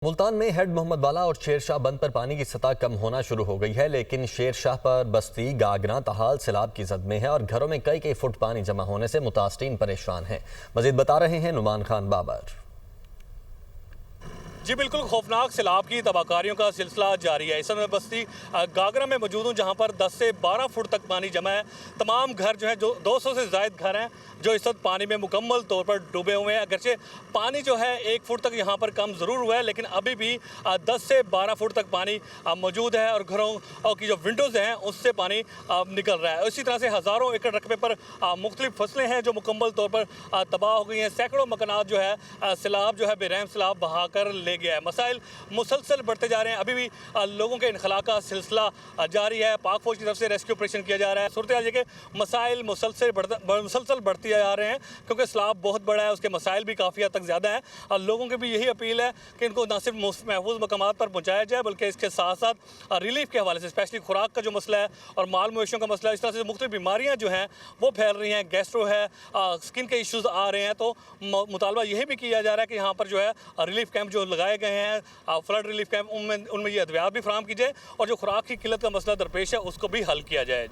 मुल्तान में हेड मोहम्मद वाला और शेरशाह बंद पर पानी की सतह कम होना शुरू हो गई है, लेकिन शेरशाह पर बस्ती गागरा ताहाल सैलाब की जद में है और घरों में कई फुट पानी जमा होने से मुतासरीन परेशान हैं। मजीद बता रहे हैं नुमान खान बाबर। जी बिल्कुल, खौफनाक सैलाब की तबाहकारियों का सिलसिला जारी है। इस समय बस्ती गागरा में मौजूद हूँ, जहाँ पर 10 से 12 फुट तक पानी जमा है। तमाम घर जो है, जो 200 से ज़ायद घर हैं, जो इस वक्त पानी में मुकम्मल तौर पर डूबे हुए हैं। अगरचे पानी जो है 1 फुट तक यहाँ पर कम ज़रूर हुआ है, लेकिन अभी भी 10 से 12 फुट तक पानी मौजूद है और घरों की जो विंडोज़ हैं उससे पानी निकल रहा है। इसी तरह से हज़ारों एकड़ रकबे पर मुख्तलिफ फसलें हैं जो मुकम्मल तौर पर तबाह हो गई हैं। सैकड़ों मकानात जो है सैलाब जो है बेरहम सैलाब बहा कर ले गया है। मसाइल मुसलसल बढ़ते जा रहे हैं। अभी भी लोगों के इनखला का सिलसिला जारी है। पाक फौज की तरफ से रेस्क्यू ऑपरेशन किया जा रहा है। सूरत हाल ये कि मसाइल मुसलसल बढ़ते जा रहे हैं, क्योंकि सैलाब बहुत बड़ा है, उसके मसाइल भी काफ़ी हद तक ज़्यादा हैं। और लोगों की भी यही अपील है कि इनको न सिर्फ महफूज मकामात पर पहुँचाया जाए, बल्कि इसके साथ साथ रिलीफ के हवाले से स्पेशली खुराक का जो मसला है और माल मवेशियों का मसला है, इस तरह से मुख्तलिफ बीमारियाँ जो हैं वो फैल रही हैं। गैस्ट्रो है, स्किन के इशूज़ आ रहे हैं। तो मुतालबा यही भी किया जा रहा है कि यहाँ पर जो है रिलीफ कैंप जो लगाए गए हैं, फ्लड रिलीफ कैंप, उनमें ये अद्वियात भी फराहम की जाए और जो खुराक की किल्लत का मसला दरपेश है उसको भी हल किया जाए।